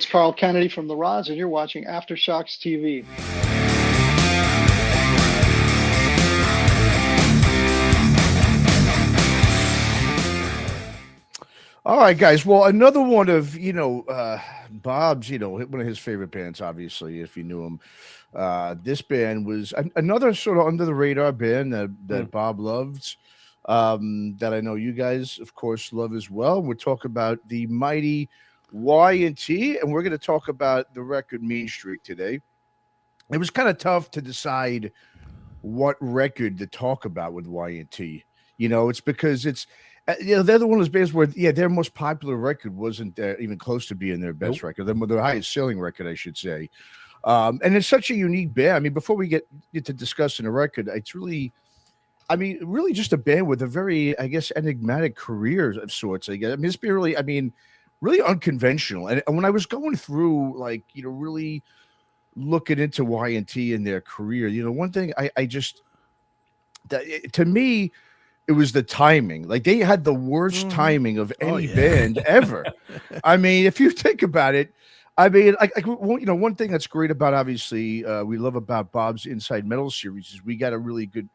It's Carl Kennedy from The Rods, and you're watching Aftershocks TV. All right, guys. Well, another one of Bob's, one of his favorite bands, obviously, if you knew him. This band was another sort of under the radar band that Bob loves, that I know you guys, of course, love as well. We'll talk about the mighty Y&T, and we're going to talk about the record Mean Streak today. It was kind of tough to decide what record to talk about with Y&T. It's because it's they're the one of those bands where their most popular record wasn't even close to being their best record, their highest selling record, I should say. And it's such a unique band. I mean, before we get to discussing the record, it's really just a band with a very, I guess, enigmatic career of sorts. It's been really unconventional. And when I was going through, really looking into Y&T and their career, one thing to me, it was the timing. Like, they had the worst timing of any band ever. I mean, if you think about it, one thing that's great about, obviously, we love about Bob's Inside Metal series is we got a really good,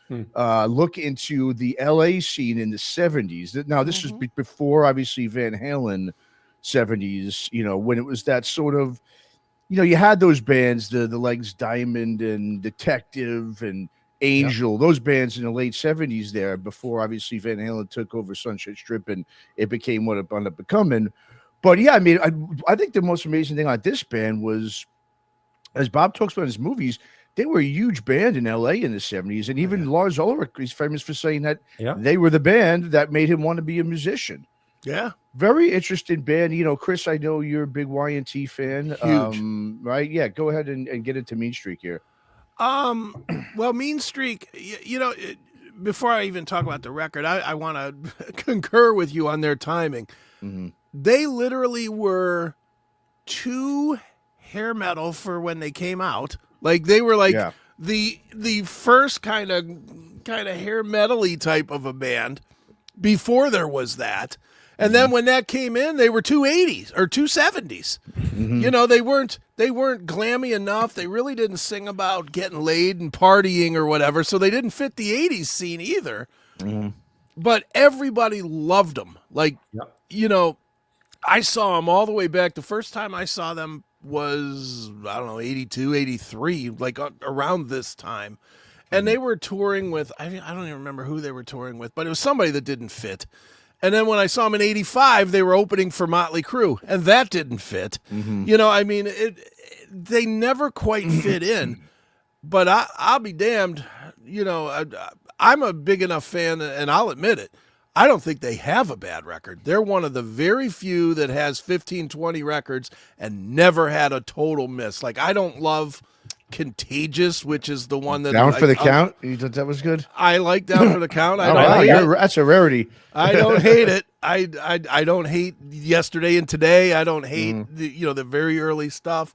look into the LA scene in the 70s. Now, this was before, obviously, Van Halen 70s, when it was that sort of, you had those bands, the Legs Diamond and Detective and Angel, those bands in the late 70s there, before obviously Van Halen took over Sunset Strip and it became what it ended up becoming. But yeah, I think the most amazing thing on this band was, as Bob talks about in his movies, they were a huge band in LA in the 70s. And even Lars Ulrich is famous for saying that they were the band that made him want to be a musician. Yeah. Very interesting band. Chris, I know you're a big Y&T fan. Huge. Right? Yeah, go ahead and get into Mean Streak here. Well, Mean Streak, before I even talk about the record, I want to concur with you on their timing. Mm-hmm. They literally were too hair metal for when they came out. Like, they were the first kind of hair metal-y type of a band before there was that. And then when that came in, they were 280s or 270s. They weren't glammy enough. They really didn't sing about getting laid and partying or whatever. So they didn't fit the 80s scene either. Mm-hmm. But everybody loved them. I saw them all the way back. The first time I saw them was, 82, 83, around this time. And they were touring with, I don't even remember who they were touring with, but it was somebody that didn't fit. And then when I saw them in 85, they were opening for Motley Crue, and that didn't fit. Mm-hmm. They never quite fit in. But I'll be damned, I'm a big enough fan, and I'll admit it, I don't think they have a bad record. They're one of the very few that has 15, 20 records and never had a total miss. Like, I don't love Contagious, which is the one that Down for the Count. You thought that was good? I like Down for the Count. That's a rarity. I don't hate it. I don't hate Yesterday and Today. I don't hate the very early stuff.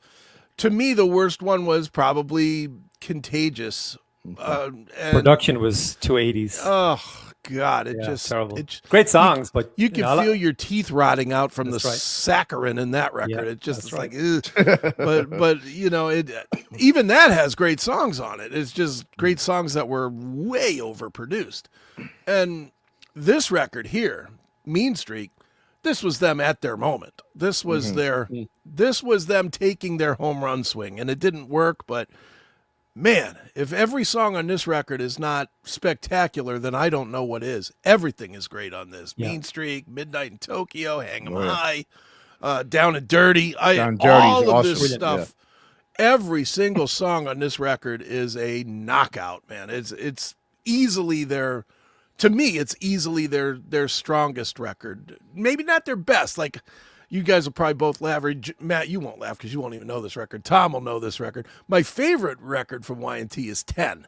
To me, the worst one was probably Contagious. Production was 280s. Oh God, terrible. Great songs, but you can feel your teeth rotting out from the saccharin in that record. It's like, but even that has great songs on it. It's just great songs that were way overproduced. And this record here, Mean Streak, this was them at their moment. This was this was them taking their home run swing, and it didn't work, but man, if every song on this record is not spectacular, then I don't know what is. Everything is great on this. Yeah. Mean Streak, Midnight in Tokyo, Hang 'em High, Down and Dirty. All of this stuff. Yeah. Every single song on this record is a knockout, man. It's easily their strongest record. Maybe not their best. Like, you guys will probably both laugh. Matt, you won't laugh because you won't even know this record. Tom will know this record. My favorite record from Y&T is 10,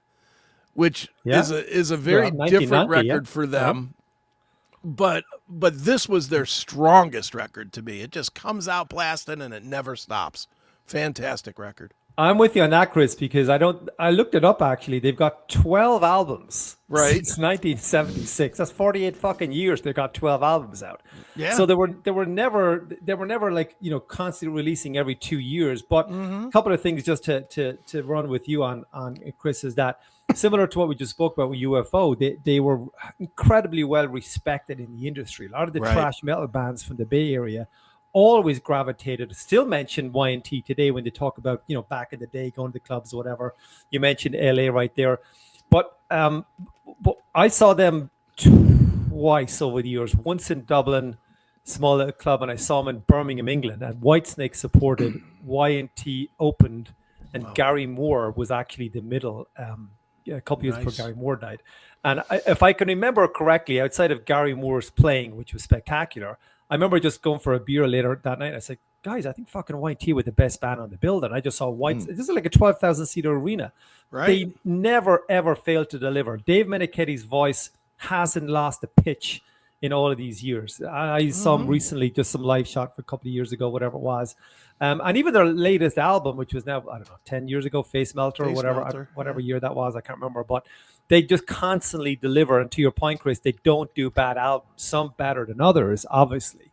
which is a very different record for them. Yeah. But this was their strongest record to me. It just comes out blasting and it never stops. Fantastic record. I'm with you on that, Chris, because I looked it up actually. They've got 12 albums since 1976. That's 48 fucking years. They've got 12 albums out. Yeah. So they were never like, constantly releasing every 2 years. But a couple of things just to run with you on Chris, is that similar to what we just spoke about with UFO, they were incredibly well respected in the industry. A lot of the thrash metal bands from the Bay Area always gravitated, still mention Y&T today when they talk about, back in the day, going to the clubs or whatever. You mentioned LA right there. But I saw them twice over the years. Once in Dublin, small little club, and I saw them in Birmingham, England. And Whitesnake supported, Y&T opened, and Gary Moore was actually the middle a couple years before Gary Moore died. And if I can remember correctly, outside of Gary Moore's playing, which was spectacular, I remember just going for a beer later that night. I said, guys, I think fucking Y&T were the best band on the bill. And I just saw This is like a 12,000 seater arena. Right. They never, ever failed to deliver. Dave Meniketti's voice hasn't lost a pitch in all of these years. I saw him recently, just some live shot for a couple of years ago, whatever it was. And even their latest album, which was now, I don't know, 10 years ago, Face Melter or whatever year that was, I can't remember. But they just constantly deliver. And to your point, Chris, they don't do bad albums, some better than others, obviously.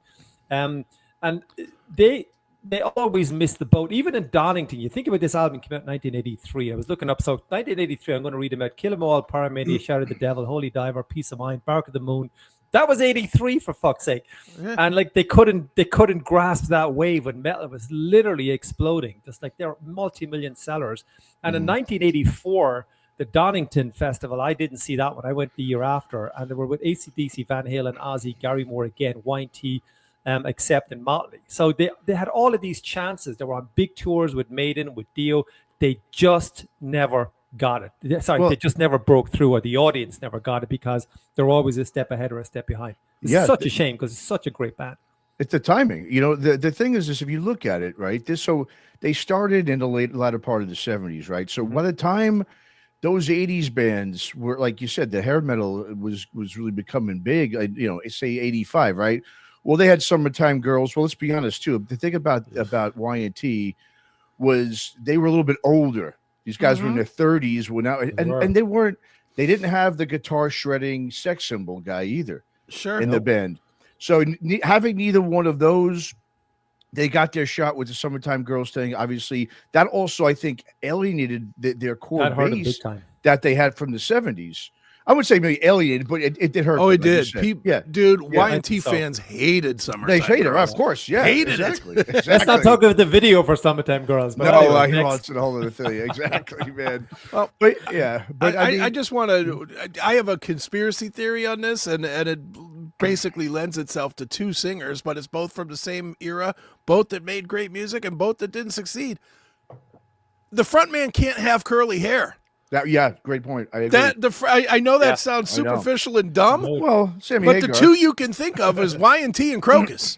And they always miss the boat. Even in Donington, you think about this album came out in 1983. I was looking up. So 1983, I'm going to read them out. Kill 'Em All, Paramania, Shout at the Devil, Holy Diver, Peace of Mind, Bark of the Moon. That was 83, for fuck's sake. Yeah. And like they couldn't grasp that wave when metal was literally exploding. Just like they're multi-million sellers. And in 1984, the Donington Festival, I didn't see that one. I went the year after, and they were with AC/DC, Van Halen, Ozzy, Gary Moore again, Y&T, Accept, and Motley. So they had all of these chances. They were on big tours with Maiden, with Dio. They just never got it. They just never broke through, or the audience never got it, because they're always a step ahead or a step behind. It's such a shame, because it's such a great band. It's the timing. The thing is if you look at it, right, so they started in the latter part of the 70s, right? So by the time those 80s bands were, like you said, the hair metal was really becoming big, say 85, right? Well, they had Summertime Girls. Well, let's be honest, too. The thing about Y&T was they were a little bit older. These guys were in their 30s, and they didn't have the guitar shredding sex symbol guy either in the band. So having neither one of those, they got their shot with the Summertime Girls thing. Obviously, that also, I think, alienated their core base that they had from the 70s. I would say maybe alienated, but it did hurt. Oh, it did. Dude, Y&T fans hated Summertime They hated her, Girls. of course. Yeah, hated it. Let's not talk about the video for Summertime Girls. But It's a whole other thing. Exactly, man. Well, but I just want to. I have a conspiracy theory on this, and it basically lends itself to two singers, but it's both from the same era, both that made great music and both that didn't succeed. The frontman can't have curly hair. Great point. I agree. I know that sounds superficial and dumb. Well, Sammy but Hagar. the two you can think of is Y&T and Crocus.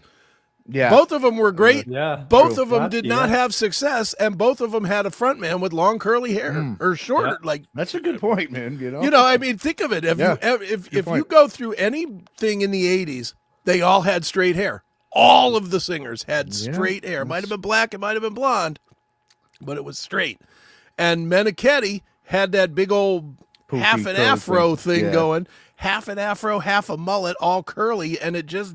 Yeah, both of them were great. Both of them did not have success, and both of them had a frontman with long curly hair or shorter. Like that's a good point, man. I mean, think of it. If you go through anything in the '80s, they all had straight hair. All of the singers had straight hair. It might have been black, it might have been blonde, but it was straight. And Meniketti had that big old half an afro thing going, half an afro, half a mullet, all curly, and it just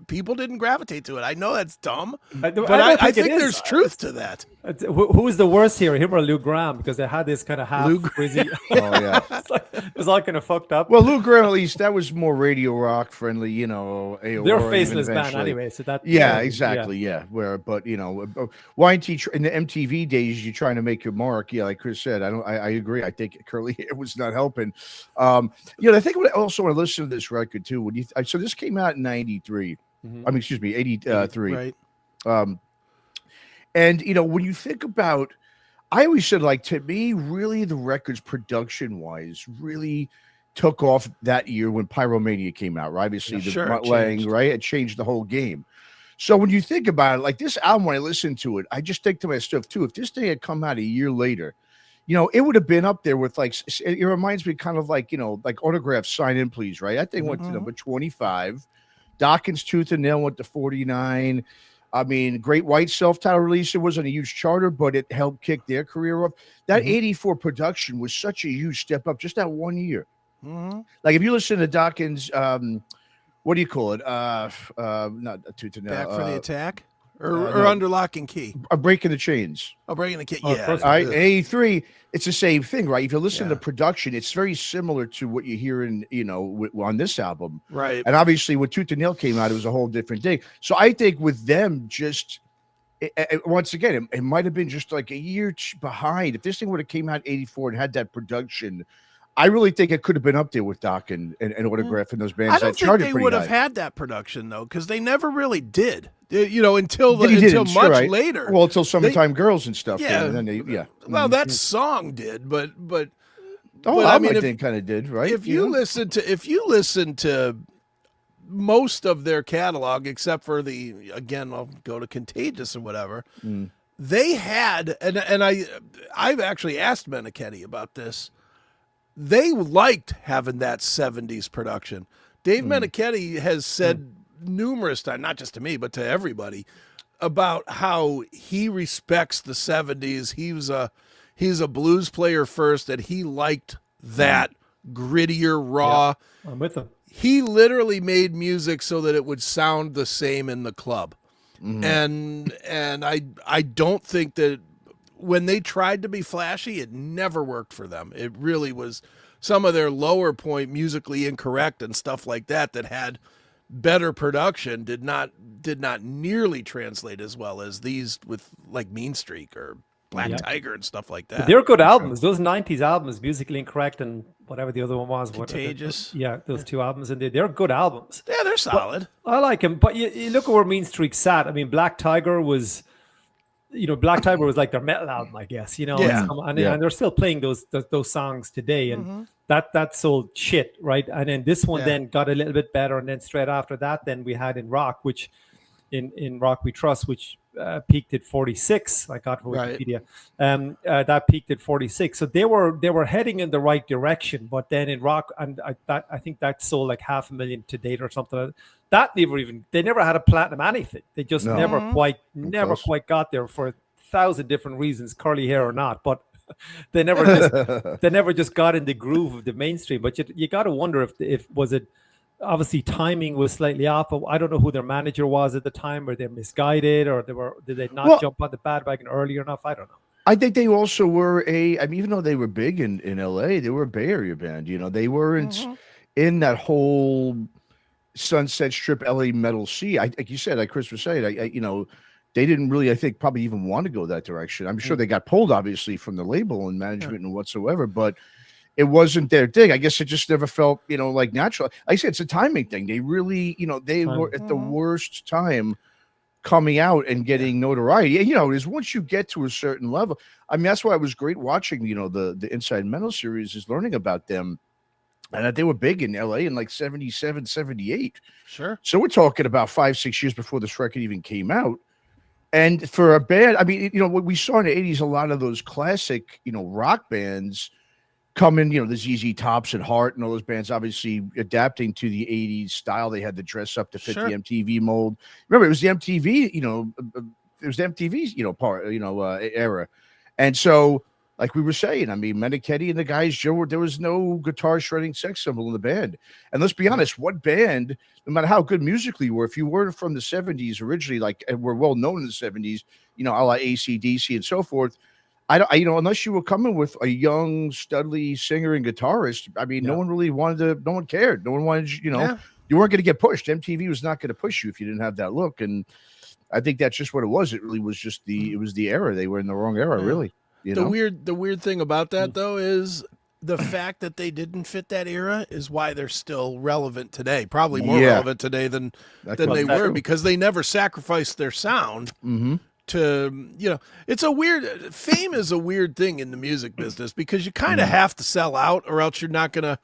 people didn't gravitate to it. I know that's dumb, but I think there's truth to that. Who is the worst here, him or Lou Gramm? Because they had this kind of half crazy. It was all kind of fucked up. Well, Lou Gramm, at least that was more radio rock friendly, They're a faceless band anyway, so that. Exactly. But Y&T in the MTV days, you're trying to make your mark. Yeah, like Chris said, I agree. I think curly hair was not helping. I think I also want to listen to this record too. So this came out in '93. I mean, excuse me, 83. Right. And when you think about, I always said, like, to me, really the records production wise really took off that year when Pyromania came out. Right? Obviously, it changed the whole game. So when you think about it, like this album, when I listen to it, I just think to myself too, if this thing had come out a year later, it would have been up there with it reminds me kind of like Autograph Sign In Please, right? That thing went to number 25. Dawkins Tooth and Nail went to 49. I mean, Great White self-titled release. It wasn't a huge charter, but it helped kick their career up. That 84 production was such a huge step up just that 1 year. Like if you listen to Dawkins, what do you call it? Not Tooth and Nail. Back for the Attack? Or Under Lock and Key? Breaking the Chains. Oh, Breaking the Key, yeah. All right, 83, it's the same thing, right? If you listen to production, it's very similar to what you hear in, on this album. Right. And obviously when Tooth and Nail came out, it was a whole different thing. So I think with them, just once again, it might have been just like a year behind. If this thing would have came out 84 and had that production, I really think it could have been up there with Doc and Autograph and those bands. I don't think they would have had that production though, because they never really did. Until much later. Well, until Summertime Girls and stuff. Yeah. And then Well, that song did, but I think kind of did, right? If you listen to most of their catalog, except for I'll go to Contagious and whatever. They had, and I've actually asked Meniketti about this. They liked having that 70s production. Dave Meniketti has said numerous times, not just to me, but to everybody, about how he respects the 70s. He's a blues player first, and he liked that grittier, raw. Yeah, I'm with him. He literally made music so that it would sound the same in the club. And I don't think that when they tried to be flashy, it never worked for them. It really was some of their lower point musically incorrect and stuff like that had better production did not nearly translate as well as these with like Mean Streak or Black Tiger and stuff like that. But they're good albums. Those 90s albums, Musically Incorrect and whatever the other one was. Contagious. Those two albums, and they're good albums. Yeah, they're solid. But I like them. But you look at where Mean Streak sat. I mean, Black Tiger was like their metal album, I guess. And they're still playing those songs today, and that sold shit, right? And then this one then got a little bit better, and then straight after that, then we had In Rock, which in Rock We Trust, which peaked at 46. I got from Wikipedia. That peaked at 46. So they were heading in the right direction, but then in Rock, and I think that sold like 500,000 to date or something. That they never had a platinum anything. They just never quite got there for 1,000 different reasons, curly hair or not. But they never just got in the groove of the mainstream. But you got to wonder if was it. Obviously, timing was slightly off. But I don't know who their manager was at the time, or they're misguided, or did they not jump on the bandwagon early enough? I don't know. I think they also were even though they were big in LA, they were a Bay Area band. They weren't in that whole Sunset Strip LA metal scene. Like you said, like Chris was saying, they didn't really, I think, probably even want to go that direction. I'm sure they got pulled, obviously, from the label and management and whatsoever, but it wasn't their thing. I guess it just never felt, like natural. Like I said, it's a timing thing. They really, they were at the worst time coming out and getting notoriety. Is once you get to a certain level. I mean, that's why it was great watching, the Inside Metal series, is learning about them. And that they were big in LA in like 77, 78. Sure. So we're talking about 5-6 years before this record even came out. And for a band, I mean, what we saw in the 80s, a lot of those classic, rock bands come in, the ZZ Tops and Heart and all those bands, obviously adapting to the 80s style. They had to dress up to fit the MTV mold. Remember, it was the MTV, it was the MTV's, era. And so, like we were saying, I mean, Meniketti and the guys, Joe, there was no guitar shredding sex symbol in the band. And let's be honest, what band, no matter how good musically you were, if you were from the 70s originally, like, and were well known in the 70s, a la AC/DC and so forth, unless you were coming with a young, studly singer and guitarist, I mean, no one really no one cared. No one wanted, you weren't going to get pushed. MTV was not going to push you if you didn't have that look. And I think that's just what it was. It really was just it was the era. They were in the wrong era, really. The weird thing about that though is the fact that they didn't fit that era is why they're still relevant today. Probably more relevant today than they were, because they never sacrificed their sound to, it's a weird, fame is a weird thing in the music business, because you kind of have to sell out, or else you're not going to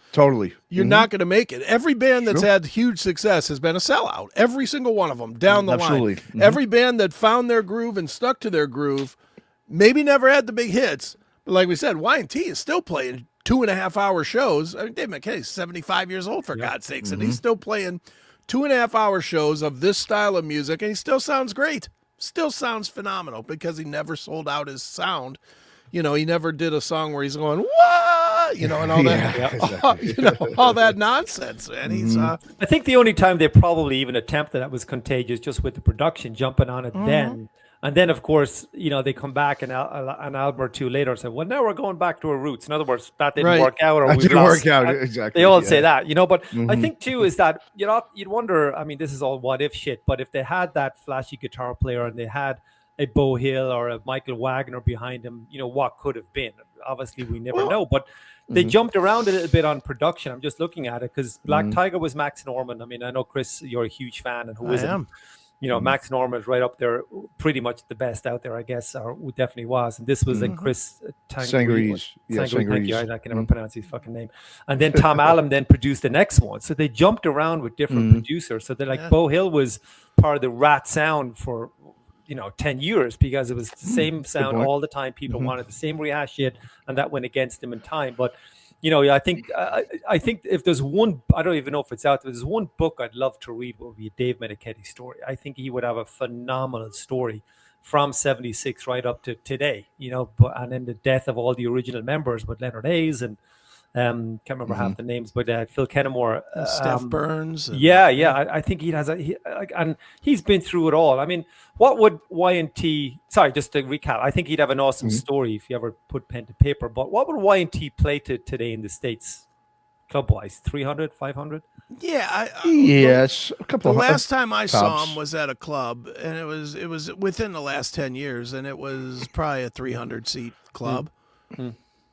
not going to make it. Every band that's had huge success has been a sellout. Every single one of them down the line. Every band that found their groove and stuck to their groove maybe never had the big hits, but like we said, Y&T is still playing 2.5-hour shows. I mean, Dave Meniketti's 75 years old, for God's sakes, and he's still playing 2.5-hour shows of this style of music, and he still sounds great. still sounds phenomenal because he never sold out his sound. You know, he never did a song where he's going, what? You know, and all that, exactly. you know, all that nonsense, man. He's, I think the only time they probably even attempted that was Contagious, just with the production jumping on it then. And then, of course, you know, they come back an album or two later and say, well, now we're going back to our roots. In other words, that didn't work out. Or that we didn't lost. work out. Exactly. They all say that, you know, but I think too is that, you know, you'd wonder, I mean, this is all what if shit, but if they had that flashy guitar player and they had a Bo Hill or a Michael Wagner behind him, you know, what could have been? Obviously, we never know, but they jumped around a little bit on production. I'm just looking at it because Black Tiger was Max Norman. I mean, I know, Chris, you're a huge fan, and who isn't? You know, Max Norman is right up there, pretty much the best out there, I guess, or who definitely was. And this was like Chris Sangrees. Yeah, thank you. I can never pronounce his fucking name. And then Tom Allen then produced the next one. So they jumped around with different producers. So they're like, Bo Hill was part of the Rat sound for, you know, 10 years because it was the same sound all the time. People wanted the same rehash shit, and that went against him in time. But you know, I think if there's one, I don't even know if it's out there. There's one book I'd love to read would be Dave Menikety's story. I think he would have a phenomenal story from '76 right up to today. You know, and then the death of all the original members with Leonard Hayes and can't remember half the names, but Phil Kennemore, Steph Burns. I think he has and he's been through it all. I mean, what would Y&T? Sorry, just to recap, I think he'd have an awesome story if you ever put pen to paper. But what would Y&T play to today in the States, club wise? 300, 500? Yeah, yes, a couple. The last time I saw him was at a club, and it was within the last 10 years, and it was probably a 300 seat club.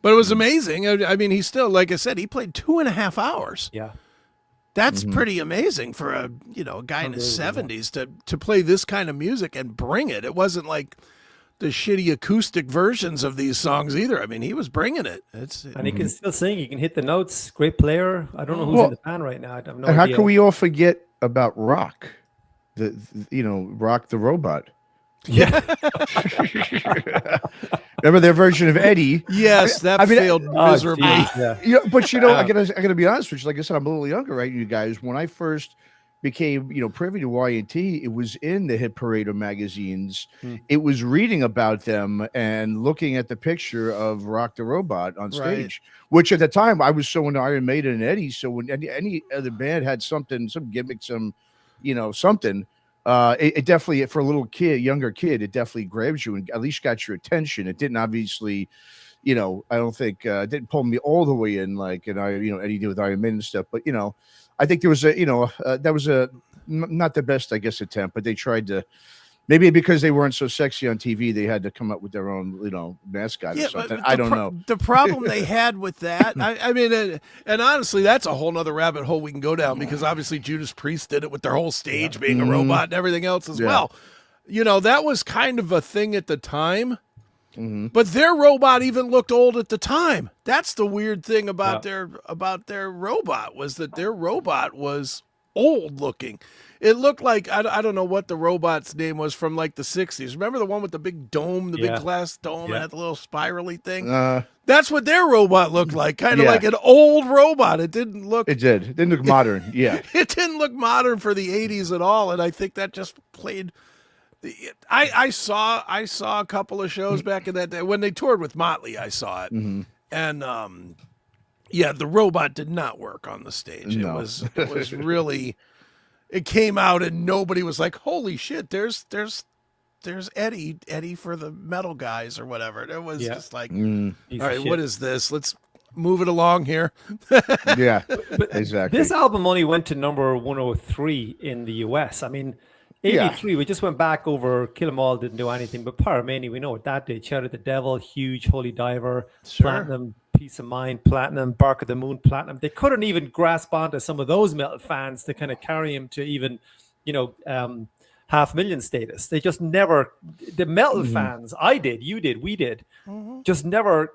But it was amazing. I mean, he still, like I said, he played 2.5 hours. Yeah. That's pretty amazing for a guy in his 70s to play this kind of music and bring it. It wasn't like the shitty acoustic versions of these songs either. I mean, he was bringing it. And he can still sing. He can hit the notes. Great player. I don't know who's in the band right now. I have no idea. How can we all forget about Rock? Rock the Robot. Yeah. Remember their version of Eddie? Yes, that failed miserably. But I gotta be honest with you. Like I said, I'm a little younger, right? You guys, when I first became privy to Y&T, it was in the Hit Parade of magazines. It was reading about them and looking at the picture of Rock the Robot on stage, which at the time I was so into Iron Maiden and Eddie. So when any other band had something, some gimmick, something. It definitely, for a little kid, younger kid, it definitely grabs you and at least got your attention. It didn't obviously, I don't think it didn't pull me all the way in like Eddie did with Iron Maiden and stuff. But I think there was that was not the best, I guess, attempt. But they tried to, maybe because they weren't so sexy on TV, they had to come up with their own mascot or something. I don't know. The problem they had with that, I mean, and honestly, that's a whole nother rabbit hole we can go down because obviously Judas Priest did it with their whole stage being a robot and everything else as well. That was kind of a thing at the time. But their robot even looked old at the time. That's the weird thing about their robot, was that their robot was old looking. It looked like, I don't know what the robot's name was from like the 60s. Remember the one with the big dome, big glass dome and had the little spirally thing? That's what their robot looked like, kind of like an old robot. It didn't look... It didn't look modern, It didn't look modern for the 80s at all, and I think that just played... I saw a couple of shows back in that day. When they toured with Motley, I saw it. And, the robot did not work on the stage. No. It was really... It came out and nobody was like, holy shit, there's Eddie for the metal guys or whatever. It was just like, all right, what is this? Let's move it along here. But exactly. This album only went to number 103 in the US. I mean, 83, we just went back over Kill 'Em All, didn't do anything, but Paramania, we know what that did. Shout at the Devil, huge, Holy Diver, Platinum, Peace of Mind, Platinum, Bark of the Moon, Platinum. They couldn't even grasp onto some of those metal fans to kind of carry him to even, 500,000 status. They just never, the metal fans, I did, you did, we did, just never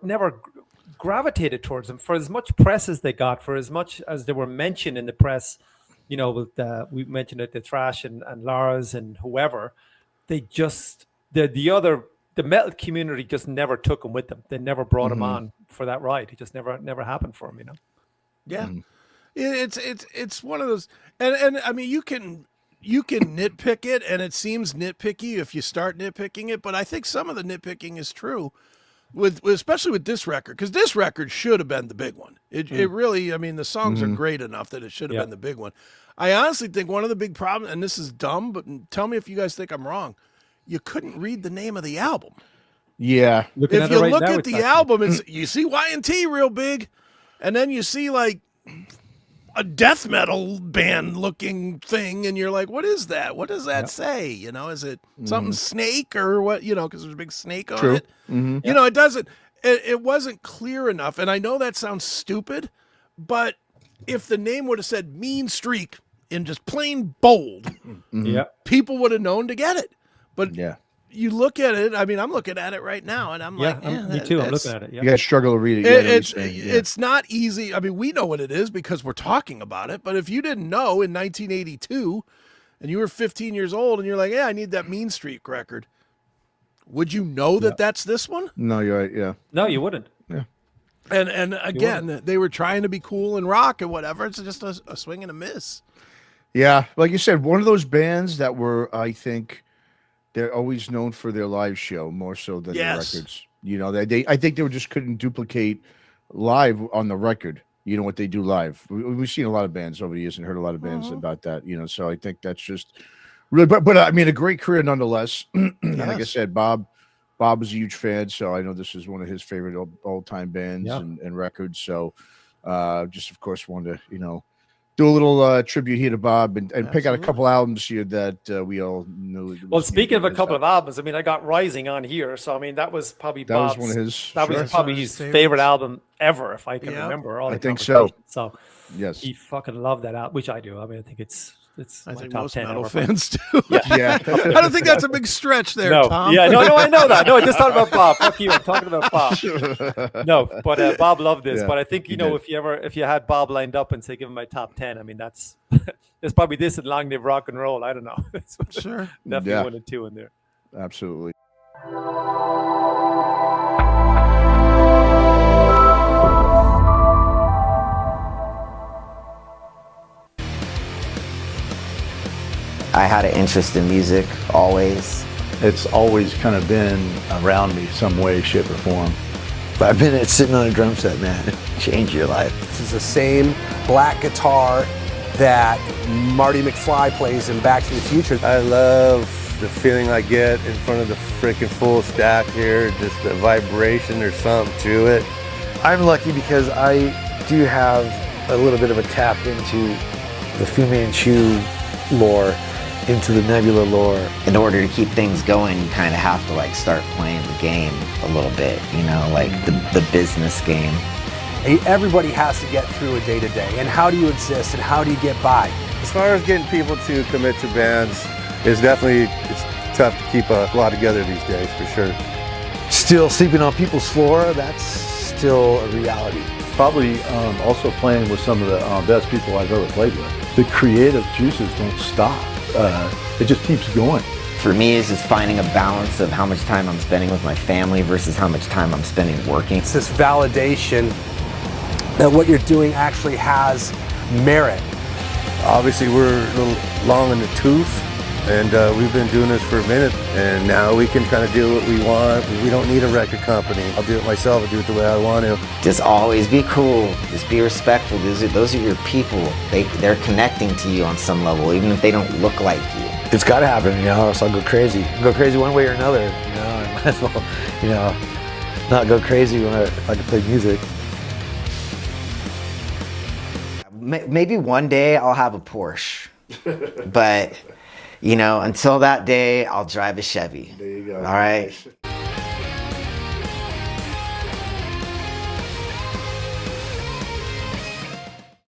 gravitated towards them. For as much press as they got, for as much as they were mentioned in the press, with we mentioned it, the Thrash and Lars and whoever, they just the metal community just never took them with them. They never brought him on for that ride. It just never happened for him, Yeah, it's one of those, and I mean, you can you can nitpick it, and it seems nitpicky if you start nitpicking it, but I think some of the nitpicking is true, especially with this record, because this record should have been the big one. It really, I mean, the songs are great enough that it should have been the big one. I honestly think one of the big problems, and this is dumb, but tell me if you guys think I'm wrong, you couldn't read the name of the album. Yeah. If you look at the album, you see Y&T real big, and then you see like a death metal band looking thing, and you're like, what is that? What does that say? You know, is it something snake or what? You know, because there's a big snake on it. You know, it wasn't clear enough. And I know that sounds stupid, but if the name would have said Mean Streak in just plain bold, people would have known to get it. But you look at it, I mean, I'm looking at it right now, and I'm like, me too. I'm looking at it. You guys struggle to read it. It's not easy. I mean, we know what it is because we're talking about it. But if you didn't know in 1982 and you were 15 years old and you're like, I need that Mean Streak record, would you know that that's this one? No, you're right. Yeah. No, you wouldn't. Yeah. And again, they were trying to be cool and rock and whatever. It's just a swing and a miss. Yeah. Like you said, one of those bands that were, I think, they're always known for their live show more so than their records. You know, I think they just couldn't duplicate live on the record. You know what they do live. We've seen a lot of bands over the years and heard a lot of bands about that. You know, so I think that's just really. But I mean, a great career nonetheless. Like I said, Bob was a huge fan, so I know this is one of his favorite all-time bands and records. So, just of course wanted to do a little tribute here to Bob and pick out a couple albums here that we all knew. Well, speaking of a couple of albums, I mean, I got Rising on here, so I mean, that was probably Bob's, one of his. That was probably his favorite album ever, if I can remember. I think so. So yes, he fucking loved that album, which I do. I mean, I think it's I think top most 10 metal fans do. Yeah. I don't think that's a big stretch there, Tom. Yeah, no, I know that. No, I just thought about Bob. Fuck you, I'm talking about Bob. No, but Bob loved this. But I think if you had Bob lined up and say give him my top 10, I mean that's there's probably this and Long Live Rock and Roll. I don't know. Sure, definitely 1 and 2 in there. Absolutely. I had an interest in music always. It's always kind of been around me some way, shape, or form. 5 minutes sitting on a drum set, man, change your life. This is the same black guitar that Marty McFly plays in Back to the Future. I love the feeling I get in front of the freaking full stack here, just the vibration or something to it. I'm lucky because I do have a little bit of a tap into the Fu Manchu lore, into the Nebula lore. In order to keep things going, you kind of have to start playing the game a little bit, like the business game. Everybody has to get through a day-to-day, and how do you exist and how do you get by? As far as getting people to commit to bands, it's tough to keep a lot together these days, for sure. Still sleeping on people's floor, that's still a reality. Probably also playing with some of the best people I've ever played with. The creative juices don't stop. It just keeps going. For me, it's just finding a balance of how much time I'm spending with my family versus how much time I'm spending working. It's this validation that what you're doing actually has merit. Obviously, we're a little long in the tooth, and we've been doing this for a minute, and now we can kind of do what we want. We don't need a record company. I'll do it myself. I'll do it the way I want to. Just always be cool. Just be respectful. Those are your people. They're connecting to you on some level, even if they don't look like you. It's got to happen, or else I'll go crazy. I'll go crazy one way or another, I might as well, not go crazy if I can play music. Maybe one day I'll have a Porsche, but until that day, I'll drive a Chevy. There you go. All right.